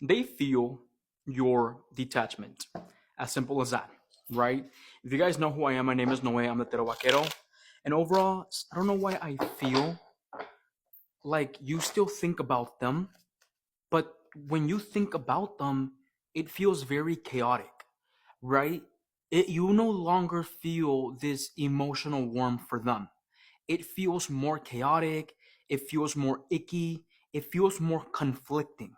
They feel your detachment. As simple as that, right? If you guys know who I am, my name is Noe. I'm the Tarot Vaquero. And overall, I don't know why I feel like you still think about them, but when you think about them, it feels very chaotic, right? You no longer feel this emotional warmth for them. It feels more chaotic, it feels more icky, it feels more conflicting,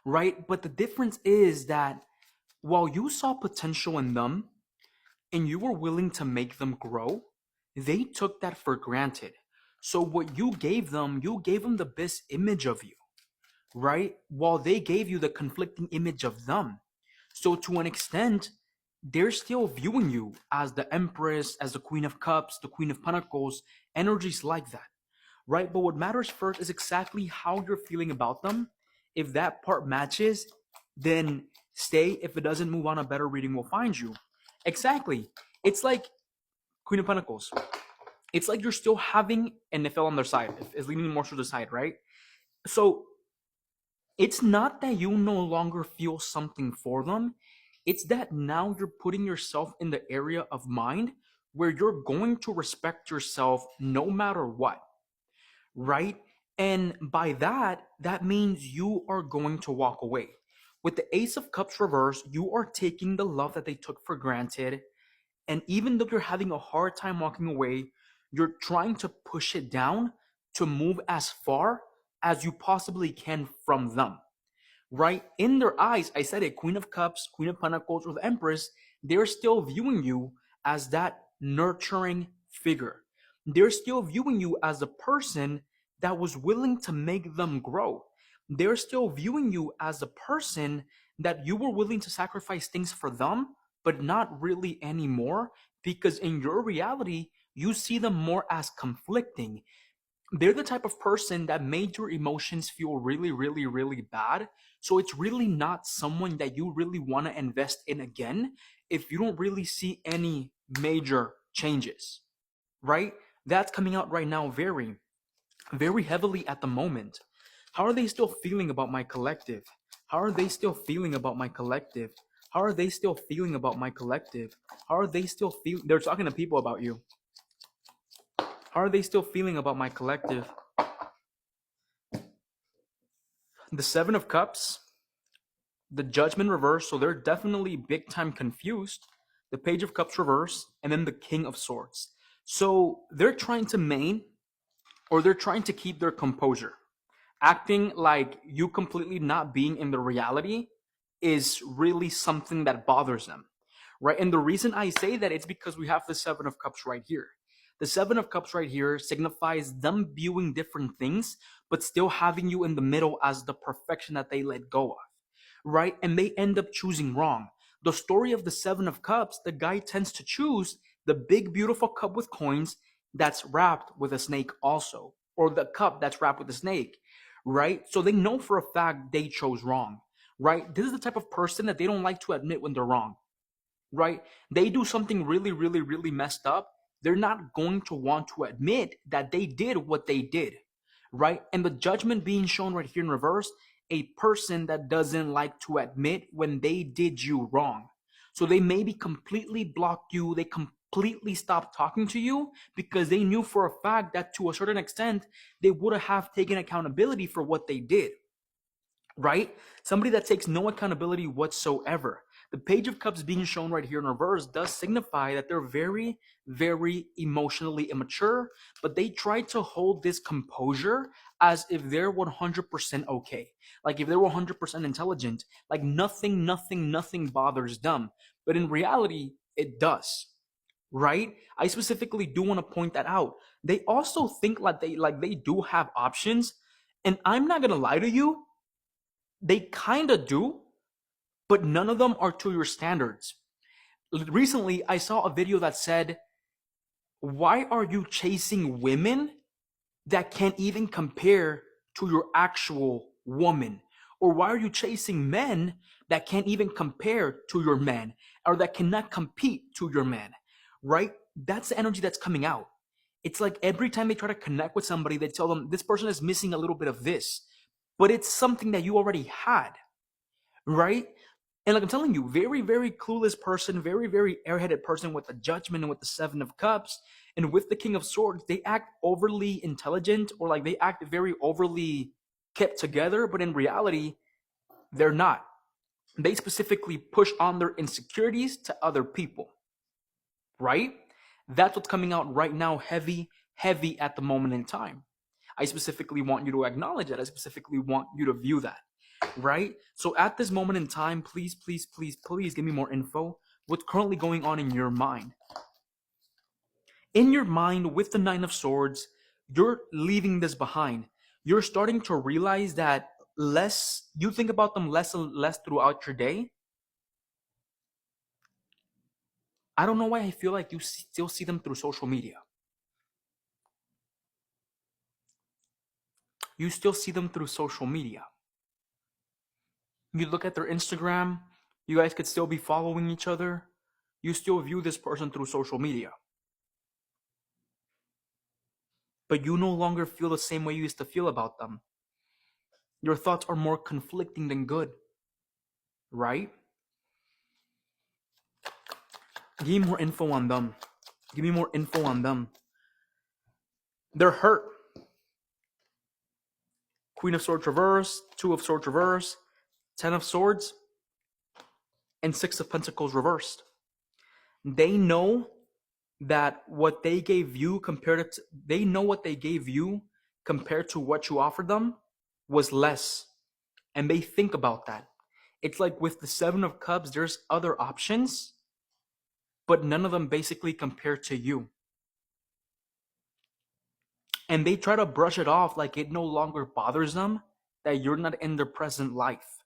right? But the difference is that while you saw potential in them and you were willing to make them grow, they took that for granted. So what you gave them the best image of you, right? While they gave you the conflicting image of them. So to an extent, they're still viewing you as the Empress, as the Queen of Cups, the Queen of Pentacles, energies like that, right? But what matters first is exactly how you're feeling about them. If that part matches, then stay. If it doesn't, move on. A better reading will find you. Exactly. It's like Queen of Pentacles. It's like you're still having, and it fell on their side. It's leaning more to the side, right? So it's not that you no longer feel something for them. It's that now you're putting yourself in the area of mind where you're going to respect yourself no matter what, right? And by that, that means you are going to walk away. With the Ace of Cups reverse, you are taking the love that they took for granted. And even though you're having a hard time walking away, you're trying to push it down to move as far as you possibly can from them, right? In their eyes, I said it, Queen of Cups, Queen of Pentacles, or the Empress, they're still viewing you as that nurturing figure. They're still viewing you as a person that was willing to make them grow. They're still viewing you as a person that you were willing to sacrifice things for them, but not really anymore, because in your reality, you see them more as conflicting. They're the type of person that made your emotions feel really, really, really bad. So it's really not someone that you really want to invest in again if you don't really see any major changes, right? That's coming out right now very, very heavily at the moment. How are they still feeling about my collective? How are they still feeling about my collective? How are they still feeling about my collective? How are they still feeling? They're talking to people about you. How are they still feeling about my collective? The Seven of Cups, the Judgment reverse, so they're definitely big time confused. The Page of Cups reverse, and then the King of Swords. So they're trying to they're trying to keep their composure. Acting like you completely not being in the reality is really something that bothers them, right? And the reason I say that it's because we have the Seven of Cups right here. The Seven of Cups right here signifies them viewing different things, but still having you in the middle as the perfection that they let go of, right? And they end up choosing wrong. The story of the Seven of Cups, the guy tends to choose the big, beautiful cup with coins that's wrapped with a snake also, or the cup that's wrapped with a snake, right? So they know for a fact they chose wrong, right? This is the type of person that they don't like to admit when they're wrong, right? They do something really, really, really messed up. They're not going to want to admit that they did what they did, right? And the Judgment being shown right here in reverse, a person that doesn't like to admit when they did you wrong. So they maybe completely block you, they completely stop talking to you because they knew for a fact that to a certain extent, they would have taken accountability for what they did, right? Somebody that takes no accountability whatsoever. The Page of Cups being shown right here in reverse does signify that they're very, very emotionally immature, but they try to hold this composure as if they're 100% okay. Like if they're 100% intelligent, like nothing bothers them. But in reality, it does, right? I specifically do want to point that out. They also think like they do have options, and I'm not gonna lie to you, they kind of do, but none of them are to your standards. Recently, I saw a video that said, why are you chasing women that can't even compare to your actual woman? Or why are you chasing men that can't even compare to your man, or that cannot compete to your man, right? That's the energy that's coming out. It's like every time they try to connect with somebody, they tell them this person is missing a little bit of this, but it's something that you already had. right? And like I'm telling you, very, very clueless person, very, very airheaded person with the Judgment and with the Seven of Cups and with the King of Swords. They act overly intelligent, or like they act very overly kept together, but in reality, they're not. They specifically push on their insecurities to other people, right? That's what's coming out right now, heavy, heavy at the moment in time. I specifically want you to acknowledge that. I specifically want you to view that, right? So at this moment in time, please, please, please, please give me more info. What's currently going on in your mind? In your mind, with the Nine of Swords, you're leaving this behind. You're starting to realize that you think about them less and less throughout your day. I don't know why I feel like you still see them through social media. You still see them through social media. You look at their Instagram, you guys could still be following each other. You still view this person through social media. But you no longer feel the same way you used to feel about them. Your thoughts are more conflicting than good, right? Give me more info on them. Give me more info on them. They're hurt. Queen of Swords reverse, Two of Swords reverse, Ten of Swords, and Six of Pentacles reversed. They know that what they gave you compared to what you offered them was less. And they think about that. It's like with the Seven of Cups, there's other options, but none of them basically compare to you. And they try to brush it off like it no longer bothers them that you're not in their present life.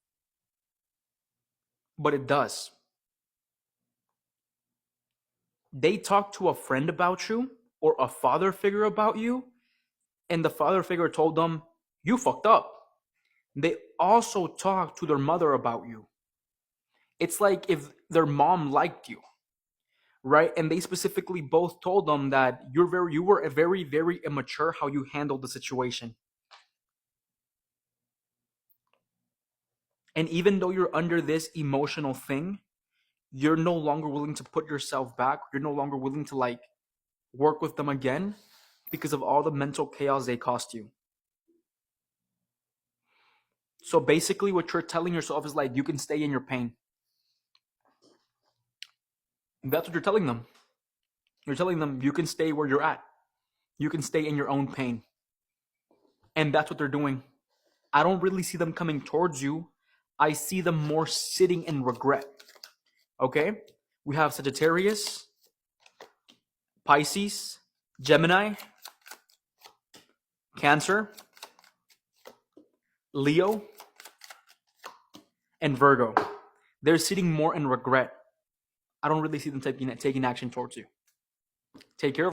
But it does. They talk to a friend about you or a father figure about you, and the father figure told them, you fucked up. They also talk to their mother about you. It's like if their mom liked you, right? And they specifically both told them that you were a very, very immature how you handled the situation. And even though you're under this emotional thing, you're no longer willing to put yourself back. You're no longer willing to like work with them again because of all the mental chaos they cost you. So basically what you're telling yourself is like, you can stay in your pain. That's what you're telling them. You're telling them you can stay where you're at. You can stay in your own pain. And that's what they're doing. I don't really see them coming towards you. I see them more sitting in regret. Okay? We have Sagittarius, Pisces, Gemini, Cancer, Leo, and Virgo. They're sitting more in regret. I don't really see them taking action towards you. Take care of